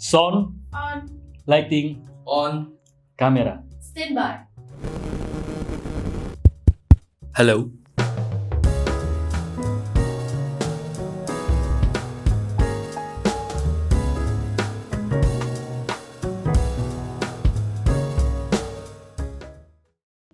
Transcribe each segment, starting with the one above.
Sound, On. lighting, On. kamera. Stand by. Halo.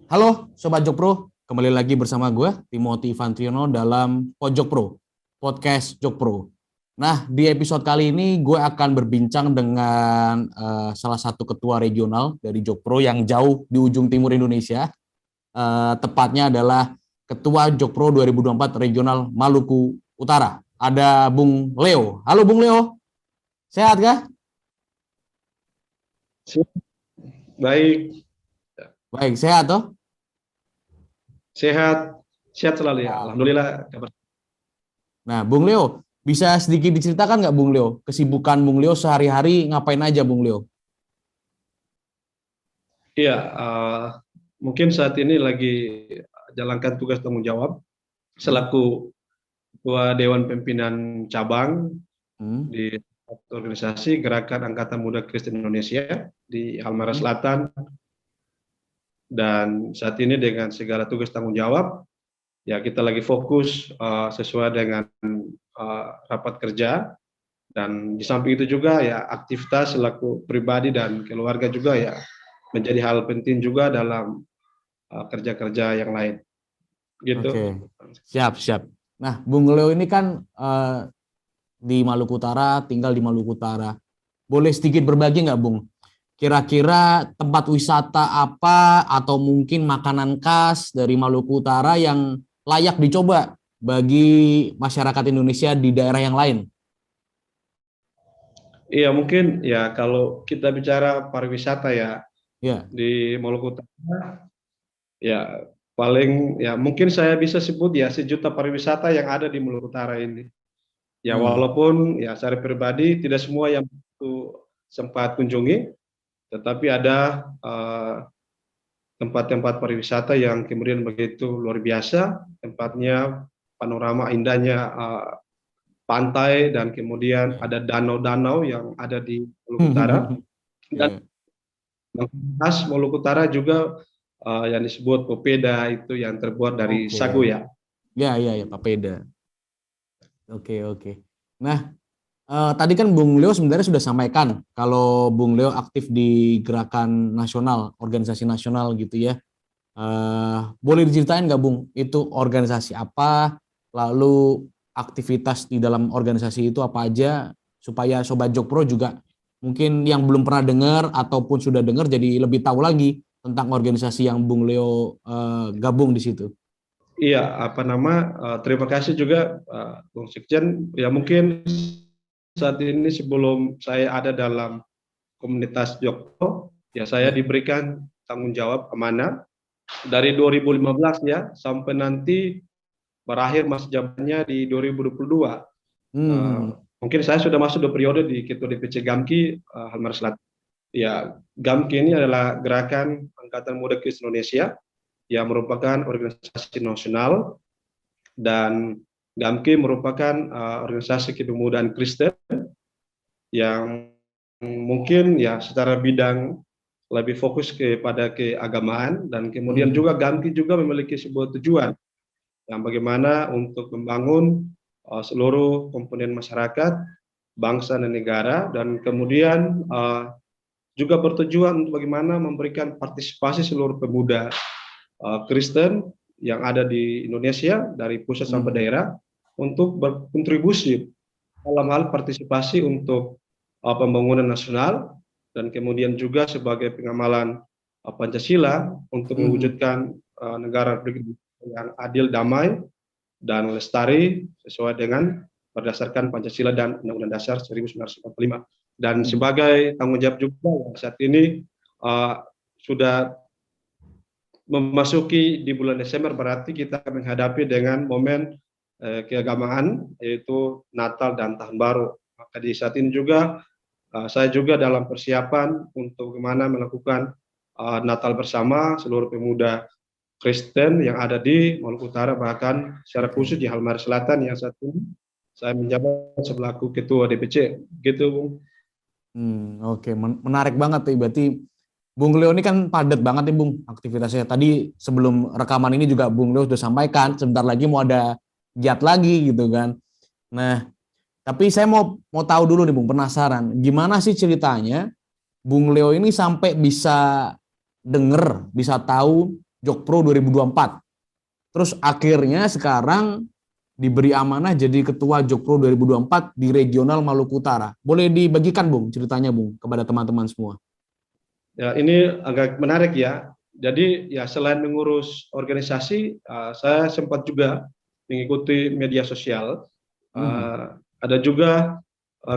Halo Sobat Jokpro, kembali lagi bersama gue Timothy Vantriono dalam Pojok Pro, podcast Jokpro. Nah, di episode kali ini gue akan berbincang dengan salah satu ketua regional dari Jokpro yang jauh di ujung timur Indonesia. Tepatnya adalah Ketua Jokpro 2024 Regional Maluku Utara. Ada Bung Leo. Halo Bung Leo, sehat kah? Baik, Baik, sehat toh? sehat selalu ya. Alhamdulillah. Nah, Bung Leo, bisa sedikit diceritakan nggak Bung Leo, kesibukan Bung Leo sehari-hari ngapain aja Bung Leo? Iya, mungkin saat ini lagi jalankan tugas tanggung jawab selaku Ketua Dewan Pimpinan Cabang di organisasi Gerakan Angkatan Muda Kristen Indonesia di Halmahera Selatan. Dan saat ini dengan segala tugas tanggung jawab, ya kita lagi fokus sesuai dengan rapat kerja, dan di samping itu juga ya aktivitas selaku pribadi dan keluarga juga ya menjadi hal penting juga dalam kerja-kerja yang lain. Gitu. Oke, siap. Nah, Bung Leo ini kan di Maluku Utara, tinggal di Maluku Utara. Boleh sedikit berbagi nggak Bung? Kira-kira tempat wisata apa atau mungkin makanan khas dari Maluku Utara yang layak dicoba bagi masyarakat Indonesia di daerah yang lain? Iya, mungkin ya kalau kita bicara pariwisata ya, Ya. di Maluku Utara ya paling ya mungkin saya bisa sebut ya sejuta pariwisata yang ada di Maluku Utara ini. Ya walaupun ya secara pribadi tidak semua yang sempat kunjungi, tetapi ada tempat-tempat pariwisata yang kemudian begitu luar biasa, tempatnya panorama indahnya pantai, dan kemudian ada danau-danau yang ada di Maluku Utara. Dan khas Maluku Utara juga yang disebut popeda, itu yang terbuat dari sagu ya. Ya, papeda. Oke. Nah, tadi kan Bung Leo sebenarnya sudah sampaikan kalau Bung Leo aktif di gerakan nasional, organisasi nasional gitu ya. Boleh diceritain nggak Bung, itu organisasi apa, lalu aktivitas di dalam organisasi itu apa aja, supaya Sobat Jokpro juga mungkin yang belum pernah dengar ataupun sudah dengar jadi lebih tahu lagi tentang organisasi yang Bung Leo gabung di situ. Iya, terima kasih juga Bung Sekjen. Ya mungkin saat ini sebelum saya ada dalam komunitas Jokpro, ya saya diberikan tanggung jawab amanah dari 2015 ya sampai nanti berakhir masa jabatannya di 2022. Mungkin saya sudah masuk 2 periode di Ketua DPC GAMKI Halmahera Selatan. Ya, GAMKI ini adalah Gerakan Angkatan Muda Kristen Indonesia yang merupakan organisasi nasional, dan GAMKI merupakan organisasi kepemudaan Kristen yang mungkin ya secara bidang lebih fokus kepada keagamaan, dan kemudian juga GAMKI juga memiliki sebuah tujuan yang bagaimana untuk membangun seluruh komponen masyarakat, bangsa dan negara, dan kemudian juga bertujuan untuk bagaimana memberikan partisipasi seluruh pemuda Kristen yang ada di Indonesia dari pusat sampai daerah untuk berkontribusi dalam hal partisipasi untuk pembangunan nasional, dan kemudian juga sebagai pengamalan Pancasila untuk mewujudkan negara yang adil, damai, dan lestari sesuai dengan berdasarkan Pancasila dan Undang-Undang Dasar 1945. Dan sebagai tanggung jawab juga saat ini sudah memasuki di bulan Desember, berarti kita menghadapi dengan momen keagamaan, yaitu Natal dan Tahun Baru. Maka di saat ini juga saya juga dalam persiapan untuk bagaimana melakukan Natal bersama seluruh pemuda Kristen yang ada di Maluku Utara, bahkan secara khusus di Halmahera Selatan yang saat ini saya menjabat selaku Ketua DPC. Gitu, Bung. Oke, menarik banget nih. Berarti Bung Leo ini kan padat banget nih Bung aktivitasnya. Tadi sebelum rekaman ini juga Bung Leo sudah sampaikan sebentar lagi mau ada giat lagi gitu kan. Nah, tapi saya mau tahu dulu nih Bung, penasaran. Gimana sih ceritanya Bung Leo ini sampai bisa denger, bisa tahu Jokpro 2024. Terus akhirnya sekarang diberi amanah jadi ketua Jokpro 2024 di regional Maluku Utara. Boleh dibagikan Bung ceritanya Bung kepada teman-teman semua. Ya, ini agak menarik ya. Jadi ya selain mengurus organisasi, saya sempat juga mengikuti media sosial. Ada juga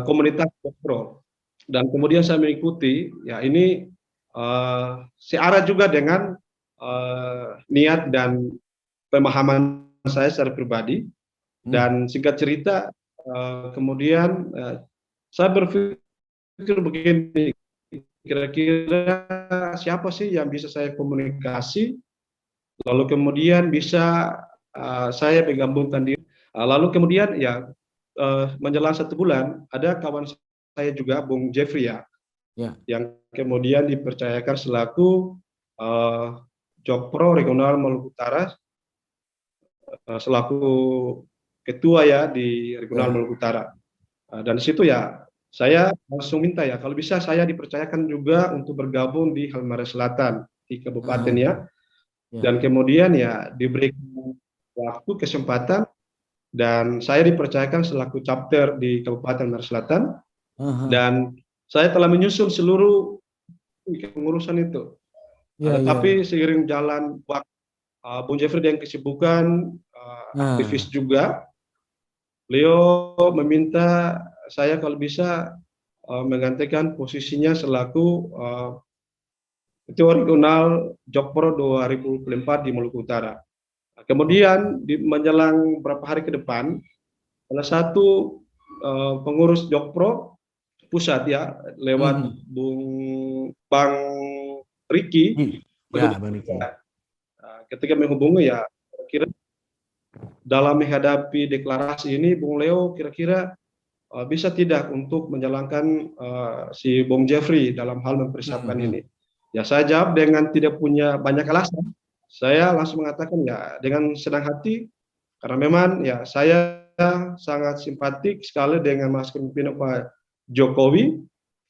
komunitas Jokpro. Dan kemudian saya mengikuti, ya ini searah juga dengan niat dan pemahaman saya secara pribadi. Dan singkat cerita, kemudian saya berpikir begini, kira-kira siapa sih yang bisa saya komunikasi, lalu kemudian bisa saya menggabungkan diri. Lalu kemudian ya menjelang 1 bulan, ada kawan saya juga, Bung Jeffrey ya, yang kemudian dipercayakan selaku Jokpro Regional Maluku Utara, selaku ketua ya di Regional Maluku Utara. Dan di situ ya saya langsung minta ya kalau bisa saya dipercayakan juga untuk bergabung di Halmahera Selatan di kabupaten ya. Dan kemudian ya diberikan waktu kesempatan dan saya dipercayakan selaku chapter di Kabupaten Halmahera Selatan. Dan saya telah menyusun seluruh pengurusan itu. Tetapi seiring jalan waktu, Bung Jeffrey dengan kesibukan aktivis juga, beliau meminta saya kalau bisa menggantikan posisinya selaku ketua regional Jokpro 2024 di Maluku Utara. Kemudian menjelang beberapa hari ke depan, salah satu pengurus Jokpro pusat ya lewat Bang Riki, ketika menghubungi ya kira dalam menghadapi deklarasi ini Bung Leo kira-kira bisa tidak untuk menjalankan si Bung Jeffrey dalam hal mempersiapkan ini. Ya saya jawab dengan tidak punya banyak alasan. Saya langsung mengatakan ya dengan senang hati karena memang ya saya sangat simpatik sekali dengan Mas Kepemimpinan Pak Jokowi.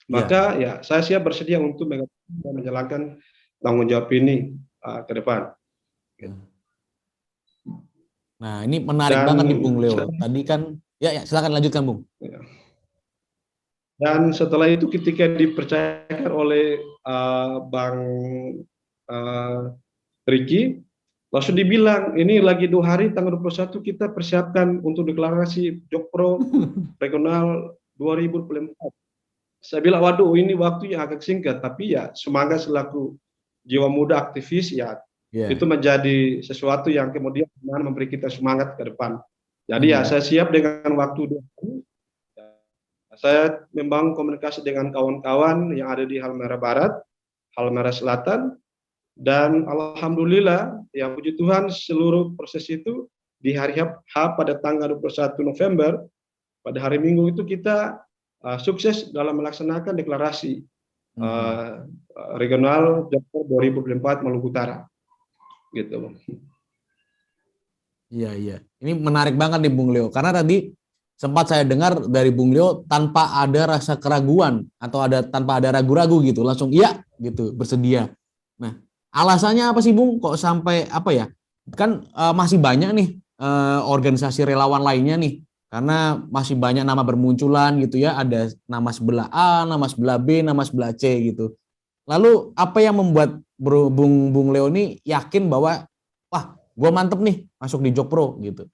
Maka ya saya siap bersedia untuk menjalankan tanggung jawab ini ke depan. Nah ini menarik banget nih Bung Leo. Tadi kan ya silakan lanjutkan Bung. Dan setelah itu ketika dipercayakan oleh Bang Riki, langsung dibilang ini lagi 2 hari tanggal 21 kita persiapkan untuk deklarasi Jokpro Regional 2024. Saya bilang waduh ini waktu yang agak singkat, tapi ya semangat selaku jiwa muda aktivis ya itu menjadi sesuatu yang kemudian memberi kita semangat ke depan. Jadi ya saya siap dengan waktu 2 hari. Saya membangun komunikasi dengan kawan-kawan yang ada di Halmahera Barat, Halmahera Selatan, dan alhamdulillah ya puji Tuhan seluruh proses itu di hari H pada tanggal 21 November pada hari Minggu itu kita sukses dalam melaksanakan deklarasi regional Jokpro 2024 Maluku Utara. Gitu. Iya. Ini menarik banget nih Bung Leo karena tadi sempat saya dengar dari Bung Leo tanpa ada rasa keraguan atau tanpa ada ragu-ragu gitu, langsung iya gitu, bersedia. Nah, alasannya apa sih Bung kok sampai apa ya? Kan masih banyak nih organisasi relawan lainnya nih. Karena masih banyak nama bermunculan gitu ya, ada nama sebelah A, nama sebelah B, nama sebelah C gitu. Lalu apa yang membuat Bung Leo ini yakin bahwa wah, gue mantep nih masuk di Jokpro gitu.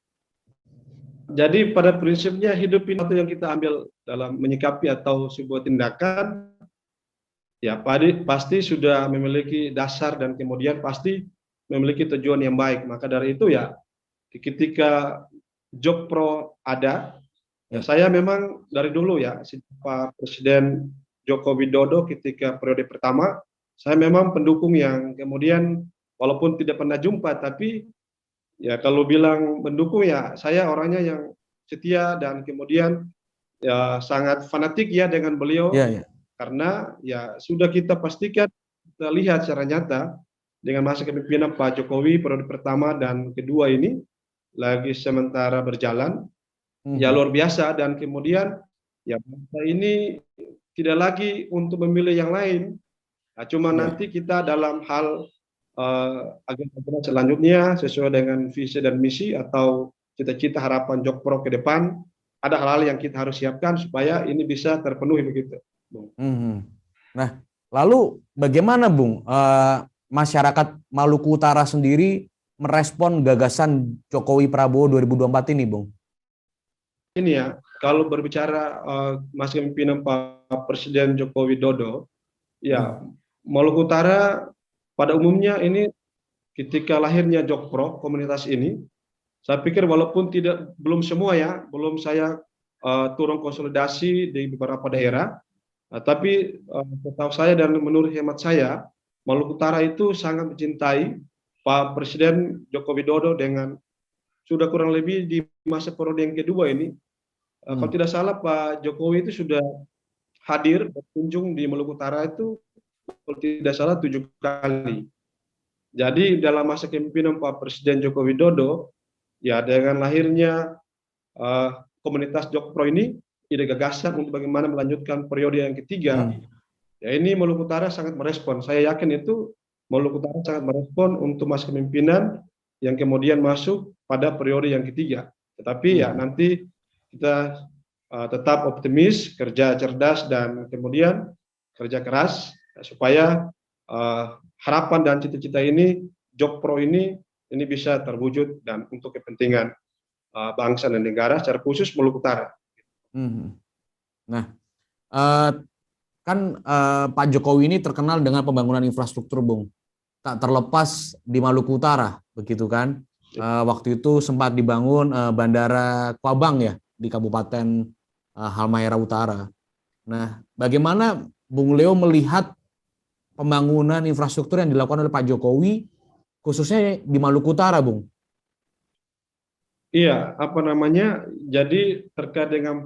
Jadi pada prinsipnya hidup ini yang kita ambil dalam menyikapi atau sebuah tindakan ya pasti sudah memiliki dasar dan kemudian pasti memiliki tujuan yang baik. Maka dari itu ya ketika Jokpro ada, ya saya memang dari dulu ya Pak Presiden Joko Widodo ketika periode pertama, saya memang pendukung yang kemudian walaupun tidak pernah jumpa tapi ya kalau bilang mendukung ya saya orangnya yang setia dan kemudian ya sangat fanatik ya dengan beliau. karena ya sudah kita pastikan, kita lihat secara nyata dengan masa kepemimpinan Pak Jokowi periode pertama dan kedua ini lagi sementara berjalan, ya Mhm. luar biasa. Dan kemudian ya bangsa ini tidak lagi untuk memilih yang lain. Nah, cuma Ya. nanti kita dalam hal agenda selanjutnya sesuai dengan visi dan misi atau cita-cita harapan Jokpro ke depan, ada hal-hal yang kita harus siapkan supaya ini bisa terpenuhi begitu, Bung. Mhm. Nah, lalu bagaimana Bung, masyarakat Maluku Utara sendiri merespon gagasan Jokowi Prabowo 2024 ini, Bung? Ini ya, kalau berbicara masa kepemimpinan Pak Presiden Joko Widodo, ya Hmm. Maluku Utara pada umumnya ini ketika lahirnya Jokpro komunitas ini, saya pikir walaupun belum semua ya, belum saya turun konsolidasi di beberapa daerah, tapi setahu saya dan menurut hemat saya, Maluku Utara itu sangat mencintai Pak Presiden Joko Widodo dengan sudah kurang lebih di masa periode yang kedua ini. Kalau Hmm. tidak salah Pak Jokowi itu sudah hadir berkunjung di Maluku Utara itu kalau tidak salah 7 kali. Jadi dalam masa kepemimpinan Pak Presiden Joko Widodo, ya dengan lahirnya eh, komunitas Jokpro ini, ide gagasan untuk bagaimana melanjutkan periode yang ketiga, Hmm. ya ini Maluku Utara sangat merespon. Saya yakin itu Maluku Utara sangat merespon untuk masa kepemimpinan yang kemudian masuk pada periode yang ketiga. Tetapi ya Hmm. nanti kita tetap optimis, kerja cerdas, dan kemudian kerja keras supaya harapan dan cita-cita ini, Jokpro ini bisa terwujud dan untuk kepentingan bangsa dan negara, secara khusus Maluku Utara. Hmm. Nah, eh, kan Pak Jokowi ini terkenal dengan pembangunan infrastruktur, Bung. Tak terlepas di Maluku Utara, begitu kan? Waktu itu sempat dibangun Bandara Kwabang ya di Kabupaten Halmahera Utara. Nah, bagaimana Bung Leo melihat pembangunan infrastruktur yang dilakukan oleh Pak Jokowi, khususnya di Maluku Utara, Bung? Iya, apa namanya? Jadi terkait dengan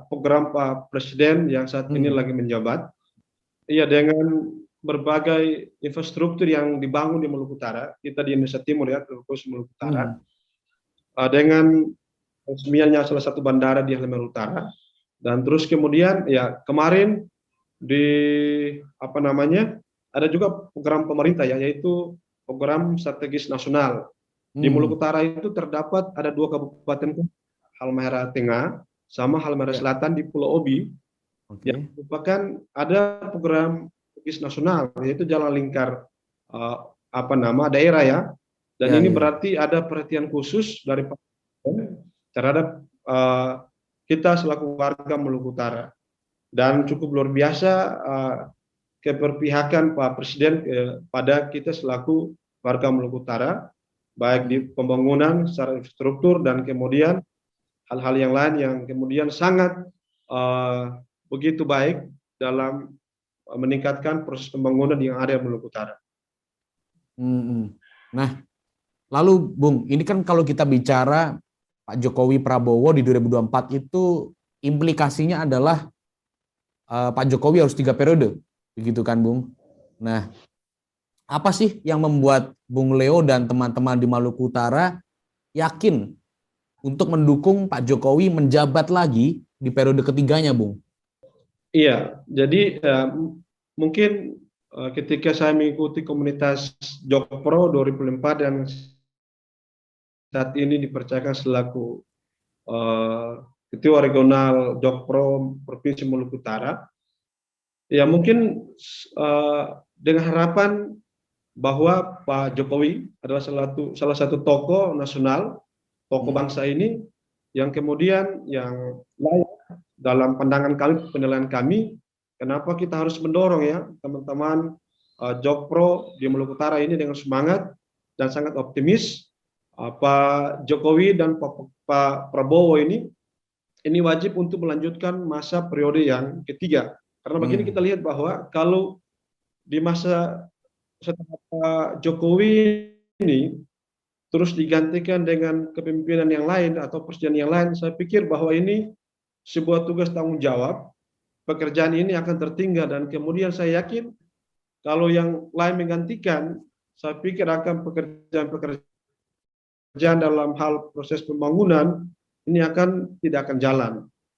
program Pak Presiden yang saat ini Hmm. lagi menjabat, iya dengan berbagai infrastruktur yang dibangun di Maluku Utara, kita di Indonesia Timur ya, terkhusus Maluku Utara, Hmm. dengan resmiannya salah satu bandara di Halmahera Utara, dan terus kemudian ya kemarin di apa namanya? Ada juga program pemerintah ya, yaitu program strategis nasional. Di Hmm. Maluku Utara itu terdapat ada 2 kabupaten, Halmahera Tengah sama Halmahera Ya, Selatan di Pulau Obi, yang oke. merupakan ada program strategis nasional, yaitu jalan lingkar eh, daerah ya. Dan Ya, ini ya. berarti ada perhatian khusus dari Pak Presiden terhadap eh, kita selaku warga Maluku Utara, dan cukup luar biasa keberpihakan Pak Presiden pada kita selaku warga Maluku Utara, baik di Hmm. pembangunan secara infrastruktur dan kemudian hal-hal yang lain yang kemudian sangat begitu baik dalam meningkatkan proses pembangunan yang ada di Maluku Utara. Hmm. Nah, lalu Bung, ini kan kalau kita bicara Pak Jokowi Prabowo di 2024 itu implikasinya adalah Pak Jokowi harus 3 periode, begitu kan, Bung? Nah, apa sih yang membuat Bung Leo dan teman-teman di Maluku Utara yakin untuk mendukung Pak Jokowi menjabat lagi di periode ketiganya, Bung? Iya, jadi mungkin ketika saya mengikuti komunitas Jokpro 2004 dan saat ini dipercayakan selaku Ketua Regional Jokpro Provinsi Maluku Utara, ya mungkin dengan harapan bahwa Pak Jokowi adalah salah satu tokoh nasional, tokoh Hmm. bangsa ini yang kemudian yang layak dalam pandangan kami, penilaian kami, kenapa kita harus mendorong ya teman-teman Jokpro di Maluku Utara ini dengan semangat dan sangat optimis. Pak Jokowi dan Pak Prabowo ini wajib untuk melanjutkan masa periode yang ketiga. Karena begini kita Hmm. lihat bahwa kalau di masa setelah Pak Jokowi ini terus digantikan dengan kepemimpinan yang lain atau presiden yang lain, saya pikir bahwa ini sebuah tugas tanggung jawab pekerjaan ini akan tertinggal, dan kemudian saya yakin kalau yang lain menggantikan, saya pikir akan pekerjaan-pekerjaan dalam hal proses pembangunan ini tidak akan jalan.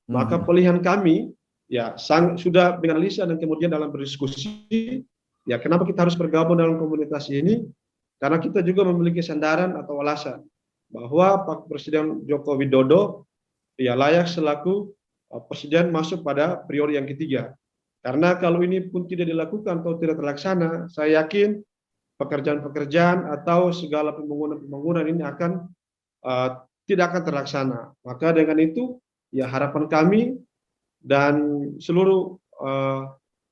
Maka pilihan kami ya sudah menganalisa dan kemudian dalam berdiskusi, ya kenapa kita harus bergabung dalam komunitas ini? Karena kita juga memiliki sandaran atau alasan bahwa Pak Presiden Joko Widodo ya layak selaku presiden masuk pada periode yang ketiga. Karena kalau ini pun tidak dilakukan atau tidak terlaksana, saya yakin pekerjaan-pekerjaan atau segala pembangunan ini tidak akan terlaksana. Maka dengan itu, ya harapan kami dan seluruh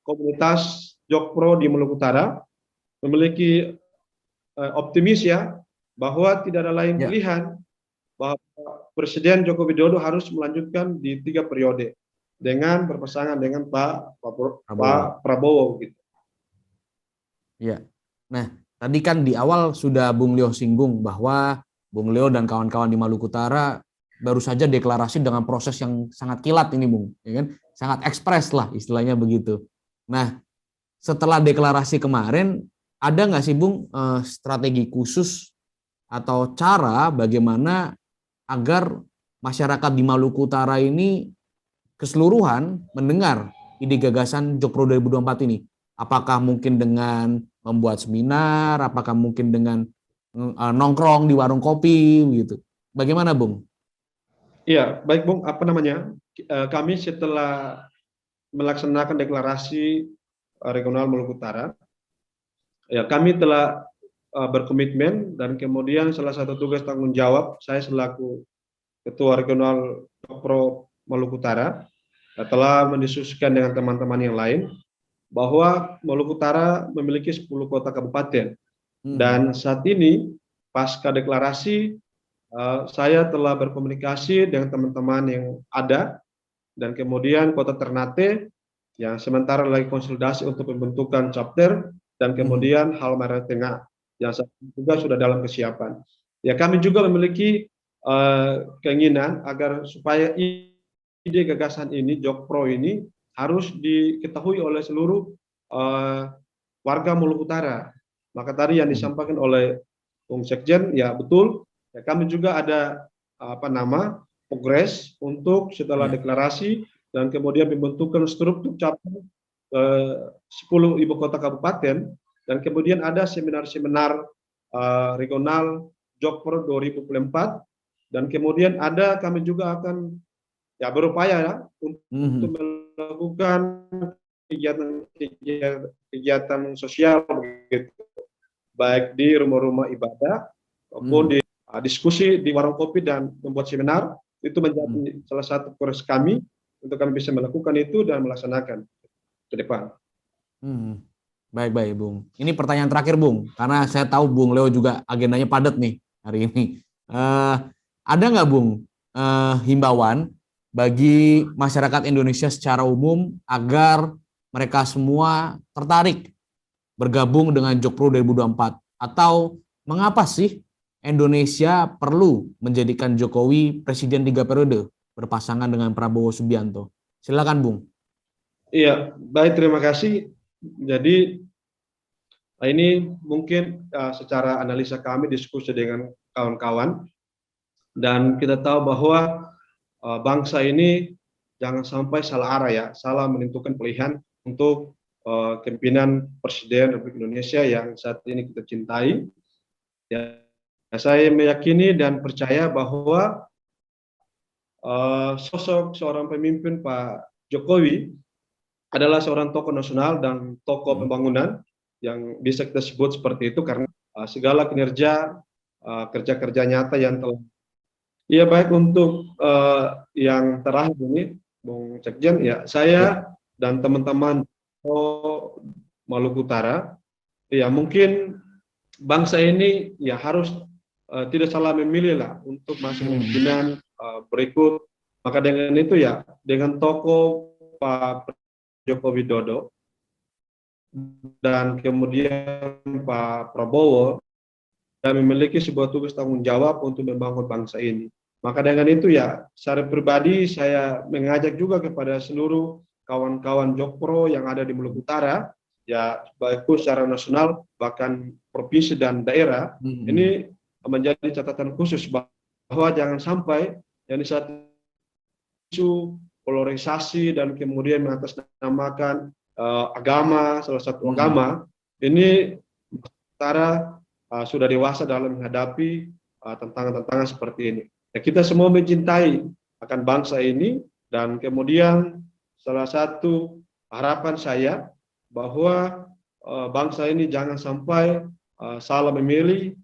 komunitas Jokpro di Maluku Utara memiliki optimis ya bahwa tidak ada lain pilihan bahwa Presiden Joko Widodo harus melanjutkan di 3 periode dengan berpasangan dengan Pak Prabowo gitu. Ya. Nah, tadi kan di awal sudah Bung Leo singgung bahwa Bung Leo dan kawan-kawan di Maluku Utara baru saja deklarasi dengan proses yang sangat kilat ini, Bung, ya kan? Sangat ekspres lah istilahnya begitu. Nah, setelah deklarasi kemarin, ada nggak sih, Bung, strategi khusus atau cara bagaimana agar masyarakat di Maluku Utara ini keseluruhan mendengar ide gagasan Jokpro 2024 ini? Apakah mungkin dengan membuat seminar, apakah mungkin dengan nongkrong di warung kopi gitu? Bagaimana, Bung? Iya, baik Bung, kami setelah melaksanakan deklarasi regional Maluku Utara, ya kami telah berkomitmen dan kemudian salah satu tugas tanggung jawab saya selaku Ketua Regional Jokpro Maluku Utara telah mendiskusikan dengan teman-teman yang lain bahwa Maluku Utara memiliki 10 kota kabupaten. Dan saat ini pasca deklarasi saya telah berkomunikasi dengan teman-teman yang ada dan kemudian Kota Ternate yang sementara lagi konsolidasi untuk pembentukan chapter dan kemudian Halmahera Tengah yang saat ini juga sudah dalam kesiapan. Ya kami juga memiliki keinginan agar supaya ide gagasan ini Jokpro ini harus diketahui oleh seluruh warga Maluku Utara. Maka tadi yang disampaikan oleh Bung Sekjen, ya betul. Ya, kami juga ada progres untuk setelah deklarasi dan kemudian pembentukan struktur chapter 10 ibu kota kabupaten dan kemudian ada seminar-seminar regional Jokpro 2024 dan kemudian kami juga akan ya berupaya ya untuk melakukan kegiatan sosial begitu, baik di rumah-rumah ibadah maupun di diskusi di warung kopi dan membuat seminar. Itu menjadi salah satu proses kami untuk kami bisa melakukan itu dan melaksanakan ke depan. Baik, Bung. Ini pertanyaan terakhir, Bung, karena saya tahu Bung Leo juga agendanya padat nih hari ini. Ada nggak, Bung, himbauan bagi masyarakat Indonesia secara umum agar mereka semua tertarik bergabung dengan Jokpro 2024? Atau mengapa sih Indonesia perlu menjadikan Jokowi presiden 3 periode berpasangan dengan Prabowo Subianto? Silakan, Bung. Iya, baik, terima kasih. Jadi ini mungkin secara analisa kami diskusi dengan kawan-kawan dan kita tahu bahwa bangsa ini jangan sampai salah arah ya, salah menentukan pilihan untuk kepemimpinan Presiden Republik Indonesia yang saat ini kita cintai. Ya, saya meyakini dan percaya bahwa sosok seorang pemimpin Pak Jokowi adalah seorang tokoh nasional dan tokoh pembangunan yang bisa kita sebut seperti itu karena segala kinerja kerja-kerja nyata yang telah. Iya, baik, untuk yang terakhir ini Bung Sekjen, ya saya dan teman-teman Maluku Utara ya mungkin bangsa ini ya harus tidak salah memilih lah untuk masuk kemungkinan berikut. Maka dengan itu ya dengan tokoh Pak Joko Widodo dan kemudian Pak Prabowo dan memiliki sebuah tugas tanggung jawab untuk membangun bangsa ini. Maka dengan itu ya secara pribadi saya mengajak juga kepada seluruh kawan-kawan Jokpro yang ada di Maluku Utara, ya baik secara nasional bahkan provinsi dan daerah, ini menjadi catatan khusus bahwa jangan sampai yang saat isu polarisasi dan kemudian mengatasnamakan agama, salah satu agama, ini Utara sudah dewasa dalam menghadapi tantangan-tantangan seperti ini. Ya, kita semua mencintai akan bangsa ini, dan kemudian salah satu harapan saya bahwa bangsa ini jangan sampai salah memilih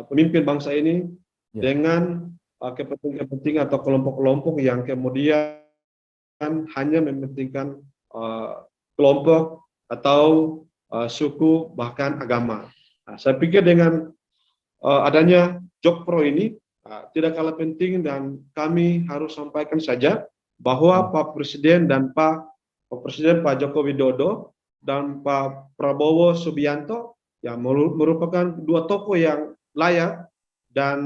pemimpin bangsa ini dengan kepentingan atau kelompok-kelompok yang kemudian hanya mementingkan kelompok atau suku bahkan agama. Nah, saya pikir dengan adanya Jokpro ini tidak kalah penting, dan kami harus sampaikan saja bahwa Pak Presiden dan Pak Joko Widodo dan Pak Prabowo Subianto yang merupakan dua tokoh yang layak dan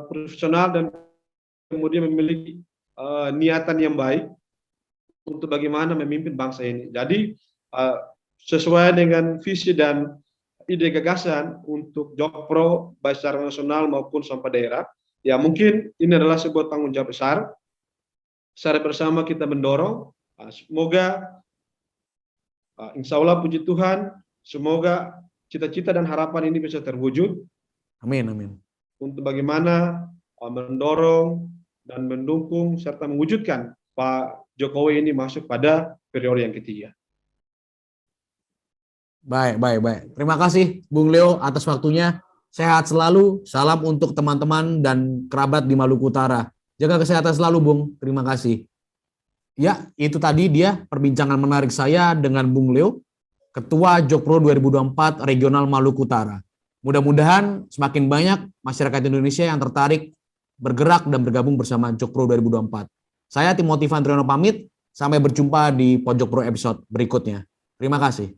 profesional, dan kemudian memiliki niatan yang baik untuk bagaimana memimpin bangsa ini. Jadi sesuai dengan visi dan ide gagasan untuk Jokpro baik secara nasional maupun sampai daerah, ya mungkin ini adalah sebuah tanggung jawab besar. Secara bersama kita mendorong, semoga insya Allah puji Tuhan, semoga cita-cita dan harapan ini bisa terwujud. Amin, amin. Untuk bagaimana mendorong dan mendukung serta mewujudkan Pak Jokowi ini masuk pada periode yang ketiga. Baik. Terima kasih Bung Leo atas waktunya. Sehat selalu. Salam untuk teman-teman dan kerabat di Maluku Utara. Jaga kesehatan selalu, Bung. Terima kasih. Ya, itu tadi dia perbincangan menarik saya dengan Bung Leo, Ketua Jokpro 2024 Regional Maluku Utara. Mudah-mudahan semakin banyak masyarakat Indonesia yang tertarik bergerak dan bergabung bersama Jokpro 2024. Saya Timothy Vandriano pamit. Sampai berjumpa di Pojok Pro episode berikutnya. Terima kasih.